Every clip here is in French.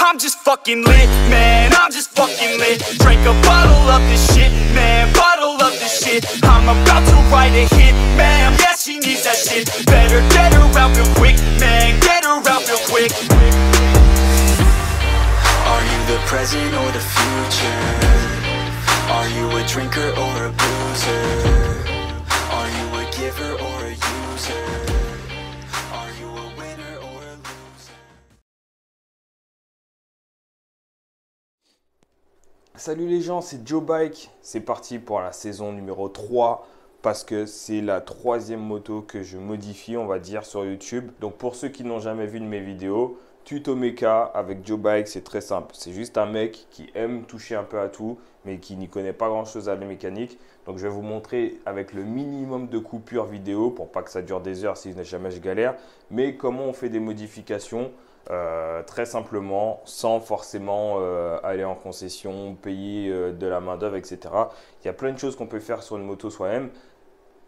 I'm just fucking lit, man, I'm just fucking lit. Drink a bottle of this shit, man, bottle of this shit. I'm about to write a hit, man, yeah, she needs that shit. Better get her out real quick, man, get her out real quick. Are you the present or the future? Are you a drinker or a boozer? Are you a giver or a user? Are you a winner or a loser? Salut les gens, c'est Joe Bike. C'est parti pour la saison numéro 3 parce que c'est la troisième moto que je modifie, on va dire, sur YouTube. Donc pour ceux qui n'ont jamais vu de mes vidéos, tuto méca avec Joe Bike, c'est très simple. C'est juste un mec qui aime toucher un peu à tout, mais qui n'y connaît pas grand chose à la mécanique. Donc je vais vous montrer avec le minimum de coupures vidéo pour pas que ça dure des heures si jamais je galère, mais comment on fait des modifications très simplement, sans forcément aller en concession, payer de la main d'œuvre, etc. Il y a plein de choses qu'on peut faire sur une moto soi-même,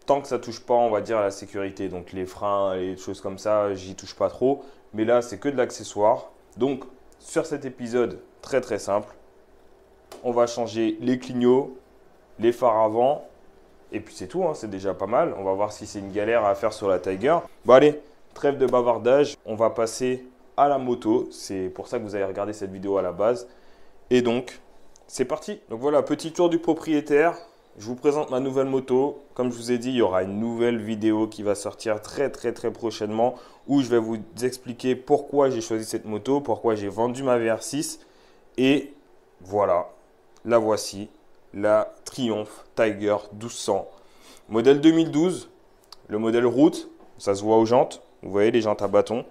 tant que ça ne touche pas, on va dire, à la sécurité. Donc les freins et les choses comme ça, j'y touche pas trop. Mais là, c'est que de l'accessoire. Donc sur cet épisode, très simple, on va changer les clignots, les phares avant. Et puis c'est tout, hein, c'est déjà pas mal. On va voir si c'est une galère à faire sur la Tiger. Bon allez, trêve de bavardage, on va passer à la moto. C'est pour ça que vous avez regardé cette vidéo à la base. Et donc, c'est parti. Donc voilà, petit tour du propriétaire. Je vous présente ma nouvelle moto. Comme je vous ai dit, il y aura une nouvelle vidéo qui va sortir très prochainement où je vais vous expliquer pourquoi j'ai choisi cette moto, pourquoi j'ai vendu ma VR6. Et voilà, la voici, la Triumph Tiger 1200. Modèle 2012, le modèle route, ça se voit aux jantes. Vous voyez les jantes à bâton.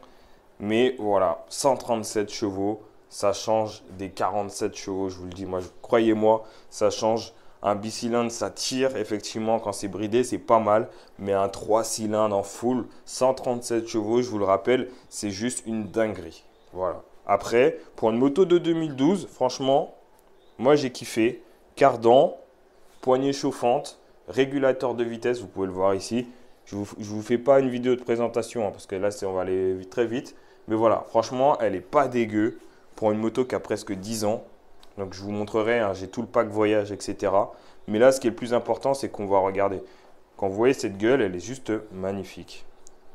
Mais voilà, 137 chevaux, ça change des 47 chevaux, je vous le dis. Moi, croyez-moi, ça change. Un bicylindre, ça tire effectivement quand c'est bridé, c'est pas mal. Mais un 3 cylindres en full, 137 chevaux, je vous le rappelle, c'est juste une dinguerie. Voilà. Après, pour une moto de 2012, franchement, moi j'ai kiffé. Cardan, poignée chauffante, régulateur de vitesse, vous pouvez le voir ici. Je vous fais pas une vidéo de présentation hein, parce que là, on va aller très vite. Mais voilà, franchement, elle n'est pas dégueu pour une moto qui a presque 10 ans. Donc, je vous montrerai, hein, j'ai tout le pack voyage, etc. Mais là, ce qui est le plus important, c'est qu'on va regarder. Quand vous voyez cette gueule, elle est juste magnifique.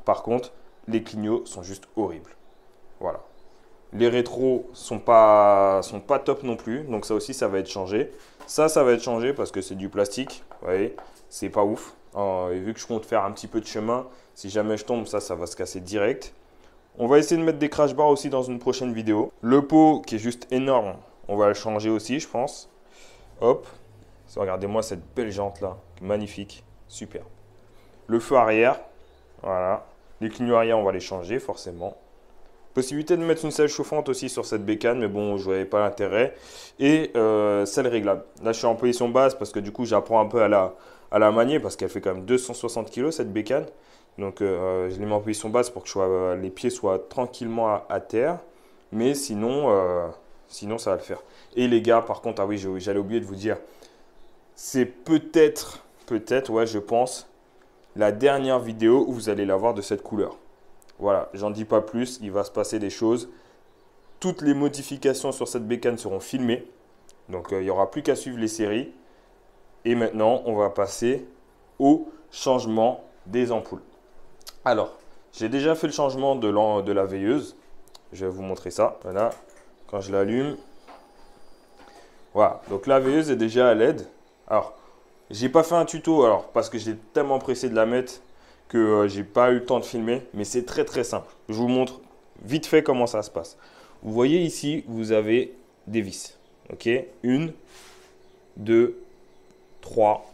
Par contre, les clignots sont juste horribles. Voilà. Les rétros sont pas top non plus. Donc, ça aussi, ça va être changé. Ça va être changé parce que c'est du plastique. Vous voyez, c'est pas ouf. Et vu que je compte faire un petit peu de chemin, si jamais je tombe, ça va se casser direct. On va essayer de mettre des crash bars aussi dans une prochaine vidéo. Le pot qui est juste énorme, on va le changer aussi, je pense. Hop. Regardez-moi cette belle jante là. Magnifique. Super. Le feu arrière. Voilà. Les clignots arrière, on va les changer forcément. Possibilité de mettre une selle chauffante aussi sur cette bécane, mais bon, je ne voyais pas l'intérêt. Et selle réglable. Là, je suis en position basse parce que du coup, j'apprends un peu à la manier parce qu'elle fait quand même 260 kg cette bécane. Donc, je l'ai mis en position basse pour que les pieds soient tranquillement à terre. Mais sinon, ça va le faire. Et les gars, par contre, ah oui, j'allais oublier de vous dire, c'est peut-être, ouais, je pense, la dernière vidéo où vous allez la voir de cette couleur. Voilà, j'en dis pas plus, il va se passer des choses. Toutes les modifications sur cette bécane seront filmées. Donc, il n'y aura plus qu'à suivre les séries. Et maintenant, on va passer au changement des ampoules. Alors, j'ai déjà fait le changement de la veilleuse. Je vais vous montrer ça. Voilà, quand je l'allume. Voilà, donc la veilleuse est déjà à LED. Alors, j'ai pas fait un tuto parce que j'ai tellement pressé de la mettre que j'ai pas eu le temps de filmer. Mais c'est très simple. Je vous montre vite fait comment ça se passe. Vous voyez ici, vous avez des vis. Ok, 1, 2, 3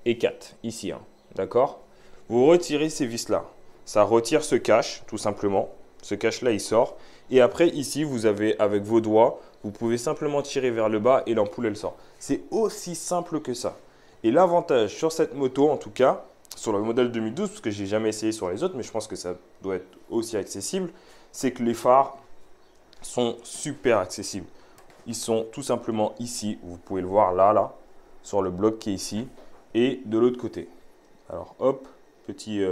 et 4. Ici, hein. D'accord ? Vous retirez ces vis-là. Ça retire ce cache, tout simplement. Ce cache-là, il sort. Et après, ici, vous avez, avec vos doigts, vous pouvez simplement tirer vers le bas et l'ampoule, elle sort. C'est aussi simple que ça. Et l'avantage sur cette moto, en tout cas, sur le modèle 2012, parce que je n'ai jamais essayé sur les autres, mais je pense que ça doit être aussi accessible, c'est que les phares sont super accessibles. Ils sont tout simplement ici. Vous pouvez le voir là, sur le bloc qui est ici. Et de l'autre côté. Alors, hop. Petit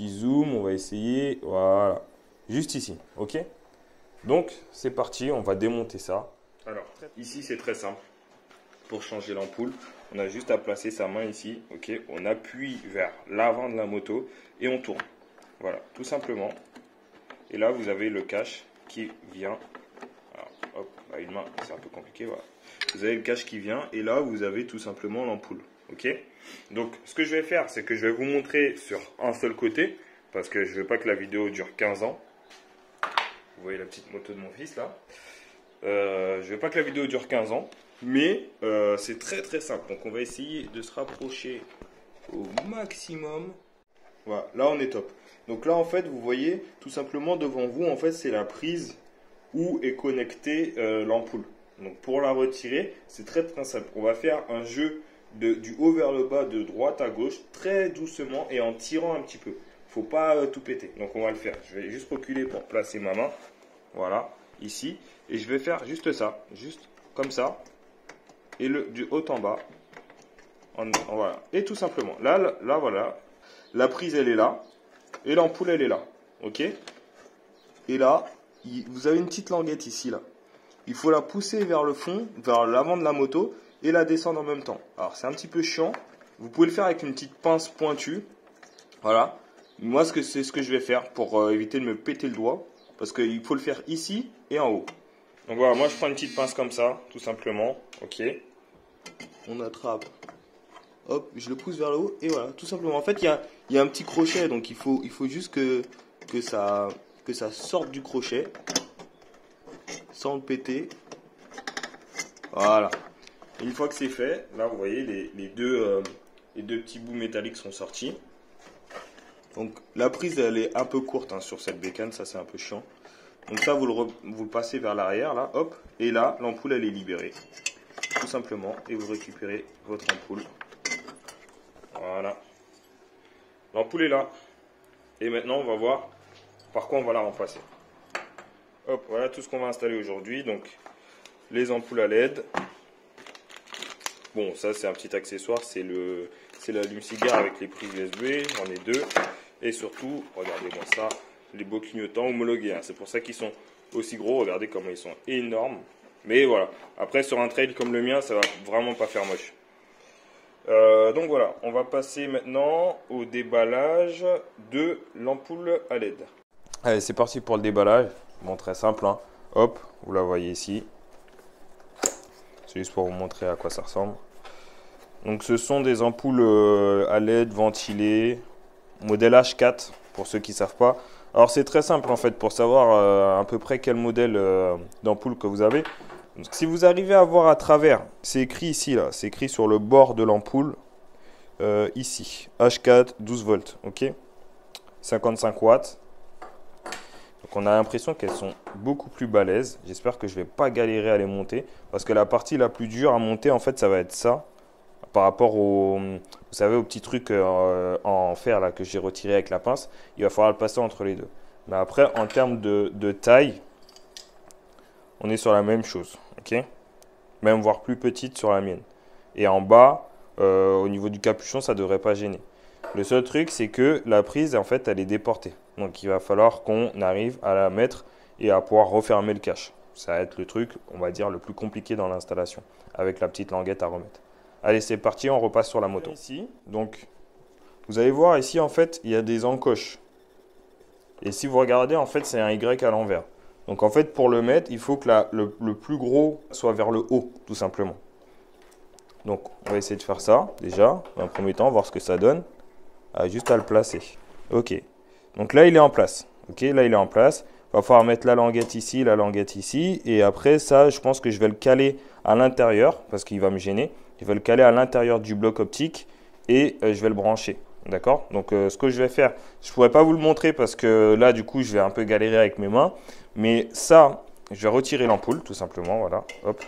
zoom, on va essayer. Voilà. Juste ici, ok? Donc c'est parti, on va démonter ça. Alors ici c'est très simple. Pour changer l'ampoule, on a juste à placer sa main ici, ok, on appuie vers l'avant de la moto et on tourne. Voilà, tout simplement. Et là vous avez le cache qui vient. Alors, hop, à une main, c'est un peu compliqué, voilà. Vous avez le cache qui vient et là vous avez tout simplement l'ampoule, ok. Donc ce que je vais faire, c'est que je vais vous montrer sur un seul côté, parce que je ne veux pas que la vidéo dure 15 ans. Vous voyez la petite moto de mon fils là. Je ne veux pas que la vidéo dure 15 ans, mais c'est très très simple. Donc on va essayer de se rapprocher au maximum. Voilà, là on est top. Donc là en fait vous voyez tout simplement devant vous, en fait c'est la prise où est connectée l'ampoule. Donc pour la retirer, c'est très très simple. On va faire un jeu du haut vers le bas, de droite à gauche, très doucement et en tirant un petit peu. Faut pas tout péter. Donc on va le faire. Je vais juste reculer pour placer ma main. Voilà, ici. Et je vais faire juste ça. Juste comme ça. Et du haut en bas. Voilà. Et tout simplement. Là, voilà. La prise, elle est là. Et l'ampoule, elle est là. Ok. Et là, vous avez une petite languette ici, là. Il faut la pousser vers le fond, vers l'avant de la moto. Et la descendre en même temps. Alors, c'est un petit peu chiant. Vous pouvez le faire avec une petite pince pointue. Voilà. Moi, c'est ce que je vais faire pour éviter de me péter le doigt. Parce qu'il faut le faire ici et en haut. Donc voilà, moi je prends une petite pince comme ça, tout simplement. Ok. On attrape. Hop, je le pousse vers le haut et voilà, tout simplement. En fait, il y a un petit crochet, donc il faut juste que ça sorte du crochet. Sans le péter. Voilà. Et une fois que c'est fait, là vous voyez, les deux petits bouts métalliques sont sortis. Donc la prise elle est un peu courte sur cette bécane, ça c'est un peu chiant. Donc ça vous le passez vers l'arrière là, hop, et là l'ampoule elle est libérée. Tout simplement, et vous récupérez votre ampoule. Voilà. L'ampoule est là. Et maintenant on va voir par quoi on va la remplacer. Hop, voilà tout ce qu'on va installer aujourd'hui. Donc les ampoules à LED. Bon, ça c'est un petit accessoire, c'est l'allume-cigare avec les prises USB, j'en ai deux. Et surtout, regardez-moi ça, les beaux clignotants homologués. C'est pour ça qu'ils sont aussi gros, regardez comment ils sont énormes. Mais voilà, après sur un trail comme le mien, ça va vraiment pas faire moche. Donc voilà, on va passer maintenant au déballage de l'ampoule à LED. Allez, c'est parti pour le déballage. Bon, très simple, hein. Hop, vous la voyez ici. C'est juste pour vous montrer à quoi ça ressemble. Donc ce sont des ampoules à LED ventilées, modèle H4 pour ceux qui ne savent pas. Alors c'est très simple en fait pour savoir à peu près quel modèle d'ampoule que vous avez. Donc, si vous arrivez à voir à travers, c'est écrit ici là, c'est écrit sur le bord de l'ampoule ici, H4 12 volts, ok, 55 watts. Donc on a l'impression qu'elles sont beaucoup plus balèzes. J'espère que je ne vais pas galérer à les monter. Parce que la partie la plus dure à monter, en fait, ça va être ça. Par rapport au, vous savez, au petit truc en fer là, que j'ai retiré avec la pince. Il va falloir le passer entre les deux. Mais après, en termes de taille, on est sur la même chose. Ok, même voire plus petite sur la mienne. Et en bas, au niveau du capuchon, ça ne devrait pas gêner. Le seul truc, c'est que la prise, en fait, elle est déportée. Donc, il va falloir qu'on arrive à la mettre et à pouvoir refermer le cache. Ça va être le truc, on va dire, le plus compliqué dans l'installation, avec la petite languette à remettre. Allez, c'est parti, on repasse sur la moto. Ici, donc, vous allez voir, ici, en fait, il y a des encoches. Et si vous regardez, en fait, c'est un Y à l'envers. Donc, en fait, pour le mettre, il faut que le plus gros soit vers le haut, tout simplement. Donc, on va essayer de faire ça, déjà, dans un premier temps, voir ce que ça donne. Juste à le placer. Ok. Donc là, il est en place. Ok, là, il est en place. Il va falloir mettre la languette ici, la languette ici. Et après, ça, je pense que je vais le caler à l'intérieur, parce qu'il va me gêner. Je vais le caler à l'intérieur du bloc optique et je vais le brancher. D'accord? Donc, ce que je vais faire, je ne pourrais pas vous le montrer parce que là, du coup, je vais un peu galérer avec mes mains. Mais ça, je vais retirer l'ampoule, tout simplement. Voilà. Hop.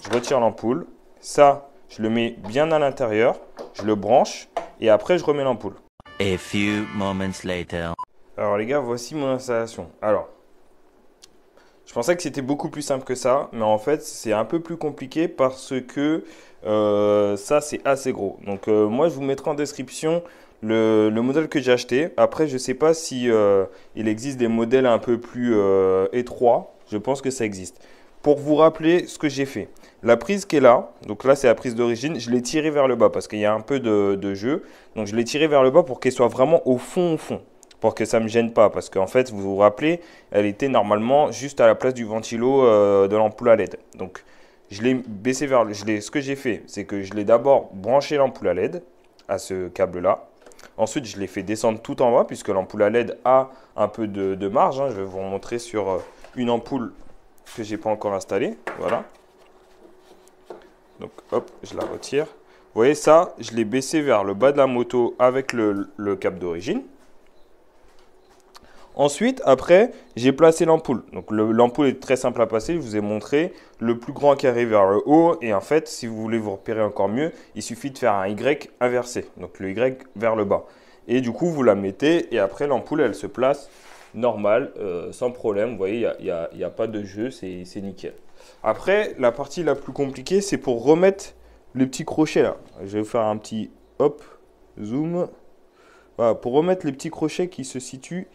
Je retire l'ampoule. Ça, je le mets bien à l'intérieur. Je le branche. Et après, je remets l'ampoule. A few moments later. Alors les gars, voici mon installation. Alors, je pensais que c'était beaucoup plus simple que ça, mais en fait, c'est un peu plus compliqué parce que ça, c'est assez gros. Donc, moi, je vous mettrai en description le modèle que j'ai acheté. Après, je ne sais pas si il existe des modèles un peu plus étroits. je pense que ça existe. Pour vous rappeler ce que j'ai fait, la prise qui est là, donc là c'est la prise d'origine, je l'ai tirée vers le bas parce qu'il y a un peu de jeu. Donc je l'ai tirée vers le bas pour qu'elle soit vraiment au fond, pour que ça ne me gêne pas. Parce qu'en fait, vous vous rappelez, elle était normalement juste à la place du ventilo de l'ampoule à LED. Donc je l'ai baissé vers le... Ce que j'ai fait, c'est que je l'ai d'abord branché l'ampoule à LED à ce câble-là. Ensuite, je l'ai fait descendre tout en bas puisque l'ampoule à LED a un peu de marge. Je vais vous montrer sur une ampoule que j'ai pas encore installée. Voilà. Donc hop, je la retire. Vous voyez ça, je l'ai baissé vers le bas de la moto avec le câble d'origine. Ensuite, après, j'ai placé l'ampoule. Donc l'ampoule est très simple à passer. Je vous ai montré le plus grand carré vers le haut. Et en fait, si vous voulez vous repérer encore mieux, il suffit de faire un Y inversé. Donc le Y vers le bas. Et du coup, vous la mettez et après l'ampoule, elle se place normal, sans problème. Vous voyez, il n'y a pas de jeu, c'est nickel. Après, la partie la plus compliquée, c'est pour remettre les petits crochets là. Je vais vous faire un petit hop, zoom. Voilà, pour remettre les petits crochets qui se situent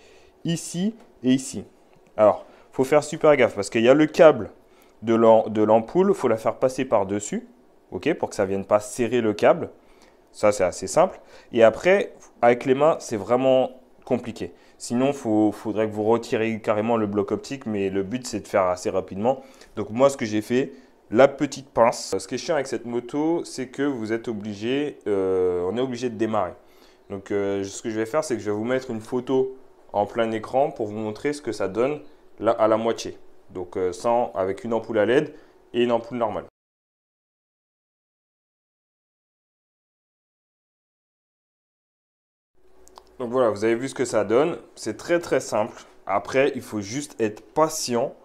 ici et ici. Alors, il faut faire super gaffe parce qu'il y a le câble de l'ampoule, il faut la faire passer par-dessus, ok, pour que ça ne vienne pas serrer le câble. Ça, c'est assez simple. Et après, avec les mains, c'est vraiment compliqué. Sinon, il faudrait que vous retiriez carrément le bloc optique, mais le but, c'est de faire assez rapidement. Donc, moi, ce que j'ai fait, la petite pince. Ce qui est chiant avec cette moto, c'est que vous êtes obligé, on est obligé de démarrer. Donc, ce que je vais faire, c'est que je vais vous mettre une photo en plein écran pour vous montrer ce que ça donne là, à la moitié. Donc, avec une ampoule à LED et une ampoule normale. Donc voilà, vous avez vu ce que ça donne. C'est très très simple. Après, il faut juste être patient.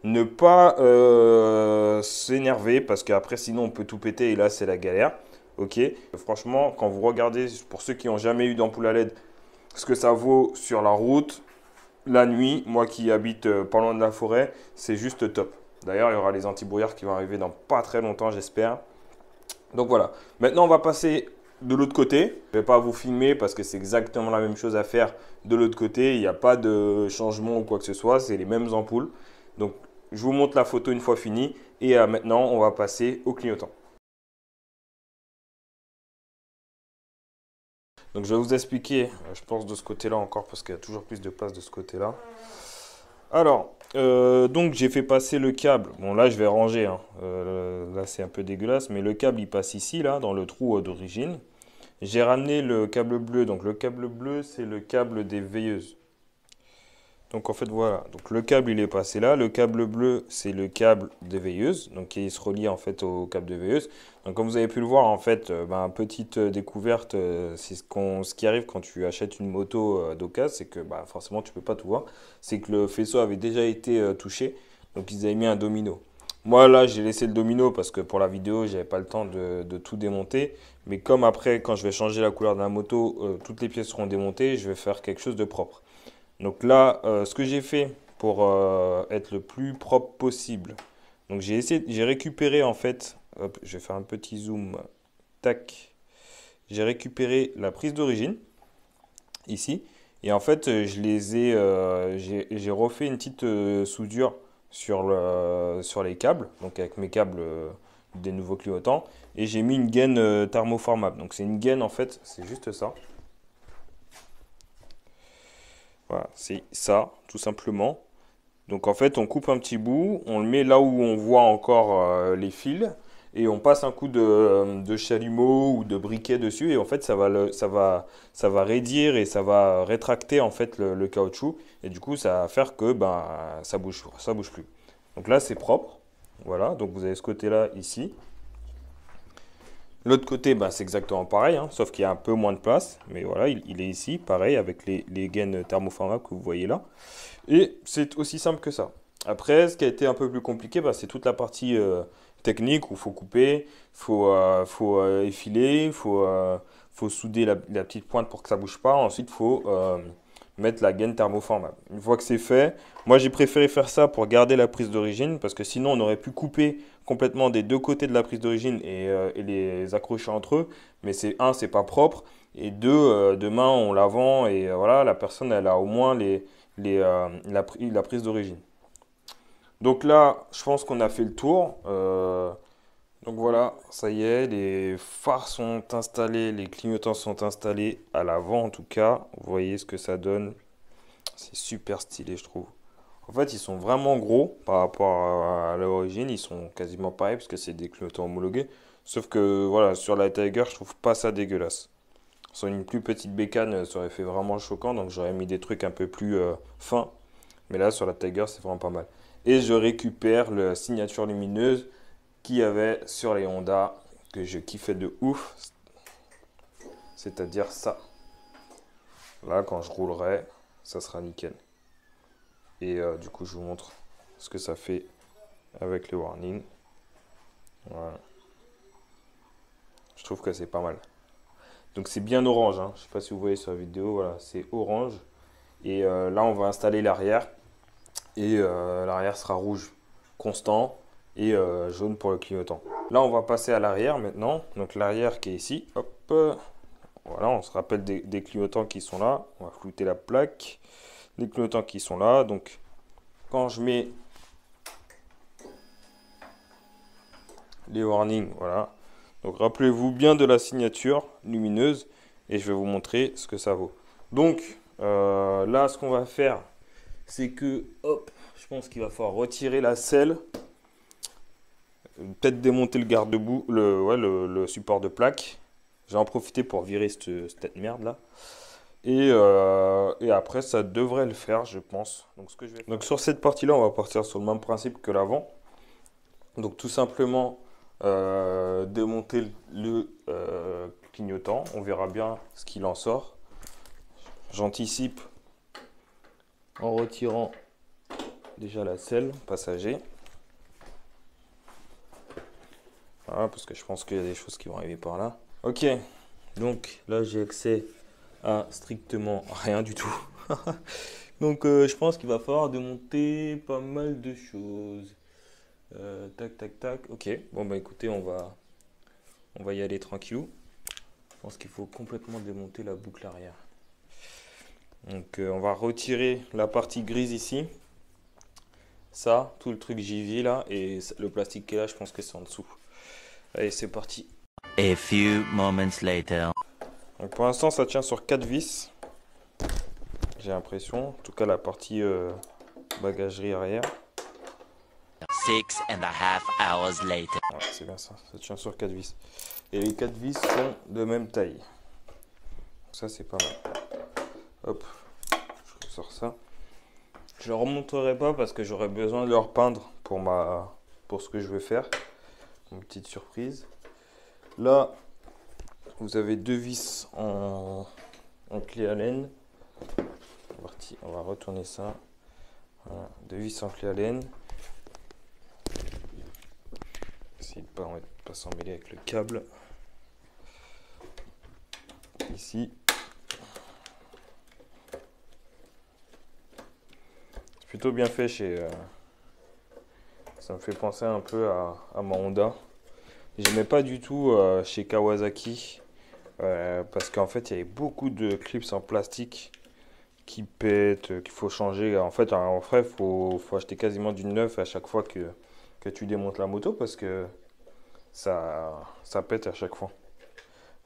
Ne pas s'énerver parce qu'après, sinon, on peut tout péter et là, c'est la galère. Ok. Franchement, quand vous regardez, pour ceux qui n'ont jamais eu d'ampoule à LED, ce que ça vaut sur la route, la nuit, moi qui habite pas loin de la forêt, c'est juste top. D'ailleurs, il y aura les anti-brouillards qui vont arriver dans pas très longtemps, j'espère. Donc voilà. Maintenant, on va passer de l'autre côté. Je ne vais pas vous filmer parce que c'est exactement la même chose à faire de l'autre côté. Il n'y a pas de changement ou quoi que ce soit. C'est les mêmes ampoules. Donc, je vous montre la photo une fois finie. Et maintenant, on va passer au clignotant. Donc, je vais vous expliquer, je pense de ce côté-là encore parce qu'il y a toujours plus de place de ce côté-là. Alors, donc j'ai fait passer le câble. Bon, là, je vais ranger. Là, c'est un peu dégueulasse. Mais le câble, il passe ici, là, dans le trou d'origine. J'ai ramené le câble bleu. Donc, le câble bleu, c'est le câble des veilleuses. Donc, en fait, voilà. Donc, le câble, il est passé là. Le câble bleu, c'est le câble des veilleuses. Donc, il se relie, en fait, au câble des veilleuses. Donc, comme vous avez pu le voir, en fait, petite découverte, c'est ce qui arrive quand tu achètes une moto d'occasion, c'est que forcément, tu ne peux pas tout voir. C'est que le faisceau avait déjà été touché. Donc, ils avaient mis un domino. Moi, là, j'ai laissé le domino parce que pour la vidéo, je n'avais pas le temps de tout démonter. Mais comme après, quand je vais changer la couleur de la moto, toutes les pièces seront démontées, je vais faire quelque chose de propre. Donc là, ce que j'ai fait pour être le plus propre possible, donc j'ai récupéré en fait, hop, je vais faire un petit zoom, tac, j'ai récupéré la prise d'origine, ici, et en fait, j'ai refait une petite soudure sur les câbles, donc avec mes câbles des nouveaux clignotants, et j'ai mis une gaine thermoformable. Donc c'est une gaine en fait, c'est juste ça. Voilà, c'est ça, tout simplement. Donc en fait, on coupe un petit bout, on le met là où on voit encore les fils, et on passe un coup de chalumeau ou de briquet dessus, et en fait, ça va raidir et ça va rétracter en fait le caoutchouc, et du coup, ça va faire que ça bouge plus. Donc là, c'est propre. Voilà, donc vous avez ce côté-là ici. L'autre côté, c'est exactement pareil, sauf qu'il y a un peu moins de place. Mais voilà, il est ici, pareil, avec les gaines thermoformables que vous voyez là. Et c'est aussi simple que ça. Après, ce qui a été un peu plus compliqué, c'est toute la partie technique où il faut couper, il faut effiler, il faut souder la petite pointe pour que ça ne bouge pas. Ensuite, il faut mettre la gaine thermoformable. Une fois que c'est fait, moi j'ai préféré faire ça pour garder la prise d'origine parce que sinon on aurait pu couper complètement des deux côtés de la prise d'origine et les accrocher entre eux. Mais c'est pas propre, et deux, demain on la vend et voilà, la personne elle a au moins la prise d'origine. Donc là, je pense qu'on a fait le tour. Donc voilà, ça y est, les phares sont installés, les clignotants sont installés à l'avant en tout cas. Vous voyez ce que ça donne. C'est super stylé, je trouve. En fait, ils sont vraiment gros par rapport à l'origine. Ils sont quasiment pareils parce que c'est des clignotants homologués. Sauf que voilà, sur la Tiger, je trouve pas ça dégueulasse. Sur une plus petite bécane, ça aurait fait vraiment choquant. Donc j'aurais mis des trucs un peu plus fins. Mais là, sur la Tiger, c'est vraiment pas mal. Et je récupère la signature lumineuse qu'il y avait sur les Honda que je kiffais de ouf. C'est-à-dire ça. Là, quand je roulerai, ça sera nickel. Et du coup, je vous montre ce que ça fait avec le warning. Voilà. Je trouve que c'est pas mal. Donc c'est bien orange, hein. Je sais pas si vous voyez sur la vidéo, voilà, c'est orange. Et là, on va installer l'arrière. Et l'arrière sera rouge constant et jaune pour le clignotant. Là, on va passer à l'arrière maintenant. Donc l'arrière qui est ici. Hop. Voilà, on se rappelle des clignotants qui sont là. On va flouter la plaque. Les clignotants qui sont là. Donc quand je mets les warnings, voilà. Donc rappelez-vous bien de la signature lumineuse et je vais vous montrer ce que ça vaut. Donc là, ce qu'on va faire, c'est que, hop, je pense qu'il va falloir retirer la selle. Peut-être démonter le garde-boue, le support de plaque. J'ai en profité pour virer cette merde là. Et après, ça devrait le faire, je pense. Donc sur cette partie-là, on va partir sur le même principe que l'avant. Donc tout simplement, démonter le clignotant. On verra bien ce qu'il en sort. J'anticipe en retirant déjà la selle passager. Voilà, parce que je pense qu'il y a des choses qui vont arriver par là. Ok, donc là j'ai accès à strictement rien du tout. Donc je pense qu'il va falloir démonter pas mal de choses. Tac, tac, tac. Ok, bon bah écoutez, on va y aller tranquillou. Je pense qu'il faut complètement démonter la boucle arrière. Donc on va retirer la partie grise ici. Ça, tout le truc JV là, et le plastique qui est là, je pense que c'est en dessous. Allez, c'est parti. A few moments later. Donc pour l'instant, ça tient sur 4 vis. J'ai l'impression. En tout cas, la partie bagagerie arrière. 6.5 hours later. Ouais, c'est bien ça. Ça tient sur 4 vis. Et les 4 vis sont de même taille. Donc ça, c'est pas mal. Hop, je ressors ça. Je ne le remonterai pas parce que j'aurais besoin de le repeindre pour ce que je veux faire. Une petite surprise. Là, vous avez 2 vis en clé Allen. On va retourner ça. Voilà, 2 vis en clé Allen. Essayez de ne pas s'en mêler avec le câble. Ici. C'est plutôt bien fait chez... Ça me fait penser un peu à ma Honda. J'aimais pas du tout chez Kawasaki parce qu'en fait il y avait beaucoup de clips en plastique qui pètent, qu'il faut changer. En fait, en vrai, faut acheter quasiment du neuf à chaque fois que tu démontes la moto parce que ça pète à chaque fois.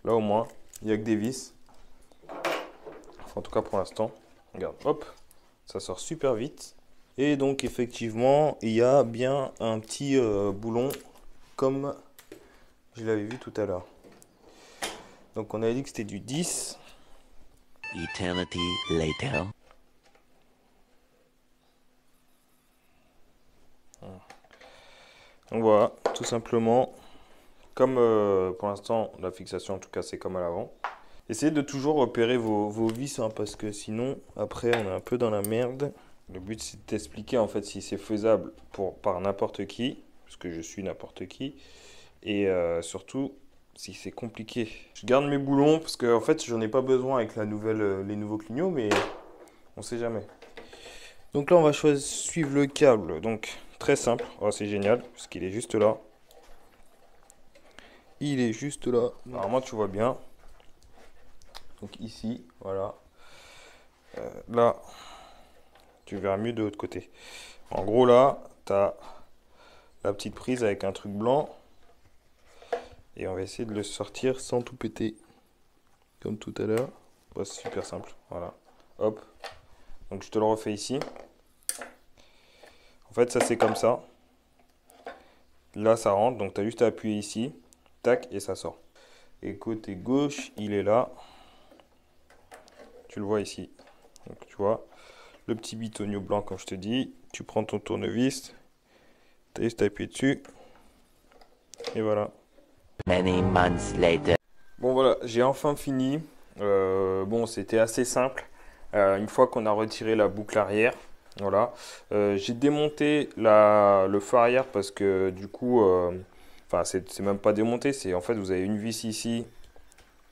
Là au moins, il n'y a que des vis. Enfin, en tout cas pour l'instant. Regarde, hop, ça sort super vite. Et donc effectivement, il y a bien un petit boulon comme je l'avais vu tout à l'heure. Donc on avait dit que c'était du 10. Eternity later. Donc voilà, tout simplement, comme pour l'instant la fixation en tout cas c'est comme à l'avant. Essayez de toujours repérer vos vis hein, parce que sinon après on est un peu dans la merde. Le but c'est d'expliquer en fait si c'est faisable par n'importe qui, parce que je suis n'importe qui, et surtout si c'est compliqué. Je garde mes boulons parce que en fait j'en ai pas besoin avec les nouveaux clignots, mais on sait jamais. Donc là on va suivre le câble, donc très simple, oh, c'est génial parce qu'il est juste là. Il est juste là, normalement tu vois bien. Donc ici, voilà. Là, tu verras mieux de l'autre côté. En gros là, tu as la petite prise avec un truc blanc. Et on va essayer de le sortir sans tout péter. Comme tout à l'heure. Ouais, c'est super simple. Voilà. Hop. Donc je te le refais ici. En fait, ça c'est comme ça. Là, ça rentre. Donc tu as juste à appuyer ici. Tac, et ça sort. Et côté gauche, il est là. Tu le vois ici. Donc tu vois, le petit bitonio blanc comme je te dis. Tu prends ton tournevis. Tu as juste à appuyer dessus. Et voilà. Many months later. Bon voilà, j'ai enfin fini. Bon, c'était assez simple. Une fois qu'on a retiré la boucle arrière, voilà. J'ai démonté le feu arrière parce que du coup, enfin c'est même pas démonté, c'est en fait vous avez une vis ici,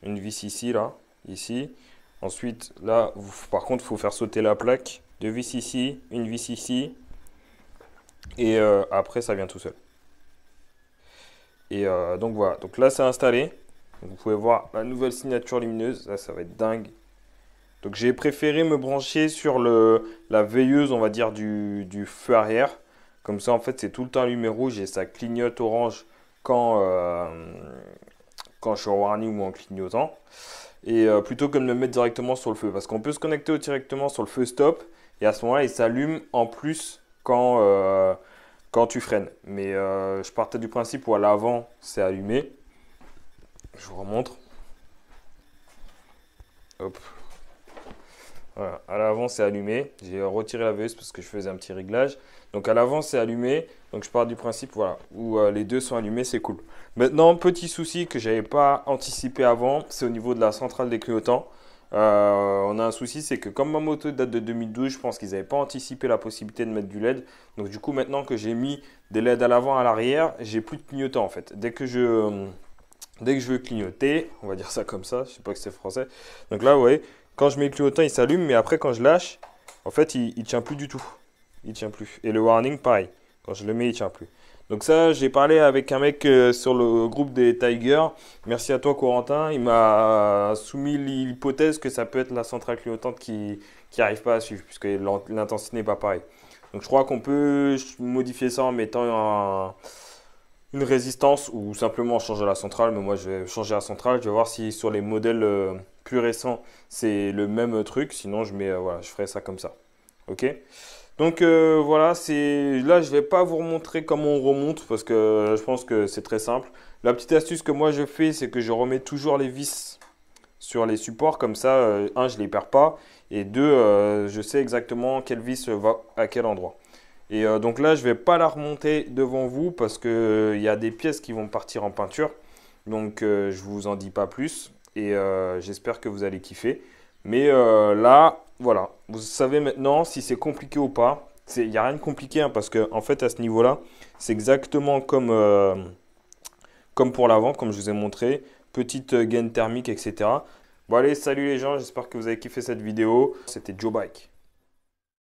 une vis ici, là, ici. Ensuite, là, par contre, il faut faire sauter la plaque. Deux vis ici, une vis ici. Et après, ça vient tout seul. Et donc voilà, donc là c'est installé. Vous pouvez voir la nouvelle signature lumineuse, là ça va être dingue. Donc j'ai préféré me brancher sur la veilleuse, on va dire, du feu arrière. Comme ça en fait c'est tout le temps allumé rouge et ça clignote orange quand je suis en warning ou en clignotant. Et plutôt que de me mettre directement sur le feu. Parce qu'on peut se connecter directement sur le feu stop et à ce moment-là il s'allume en plus quand tu freines. Mais je partais du principe où à l'avant, c'est allumé. Je vous remontre. Hop. Voilà, à l'avant, c'est allumé. J'ai retiré la veilleuse parce que je faisais un petit réglage. Donc à l'avant, c'est allumé. Donc je pars du principe, voilà, où les deux sont allumés, c'est cool. Maintenant, petit souci que je n'avais pas anticipé avant, c'est au niveau de la centrale des clignotants. On a un souci, c'est que comme ma moto date de 2012, je pense qu'ils n'avaient pas anticipé la possibilité de mettre du LED. Donc du coup, maintenant que j'ai mis des LED à l'avant, à l'arrière, j'ai plus de clignotants en fait. Dès que je veux clignoter, on va dire ça comme ça, je sais pas que c'est français. Donc là, vous voyez, quand je mets le clignotant, il s'allume, mais après quand je lâche, en fait, il tient plus du tout. Il tient plus. Et le warning, pareil. Quand je le mets, il tient plus. Donc ça, j'ai parlé avec un mec sur le groupe des Tigers. Merci à toi, Corentin. Il m'a soumis l'hypothèse que ça peut être la centrale clignotante qui n'arrive pas à suivre, puisque l'intensité n'est pas pareille. Donc je crois qu'on peut modifier ça en mettant une résistance ou simplement changer la centrale. Mais moi, je vais changer la centrale. Je vais voir si sur les modèles plus récents, c'est le même truc. Sinon, voilà, je ferai ça comme ça. Ok ? Donc voilà, là je vais pas vous remontrer comment on remonte parce que je pense que c'est très simple. La petite astuce que moi je fais, c'est que je remets toujours les vis sur les supports, comme ça, un, je les perds pas, et deux, je sais exactement quelle vis va à quel endroit. Et donc là, je vais pas la remonter devant vous parce que il y a des pièces qui vont partir en peinture. Donc je vous en dis pas plus et j'espère que vous allez kiffer. Mais là, voilà, vous savez maintenant si c'est compliqué ou pas. Il n'y a rien de compliqué hein, parce que en fait à ce niveau-là, c'est exactement comme pour l'avant, comme je vous ai montré. Petite gaine thermique, etc. Bon allez, salut les gens, j'espère que vous avez kiffé cette vidéo. C'était Joe Bike.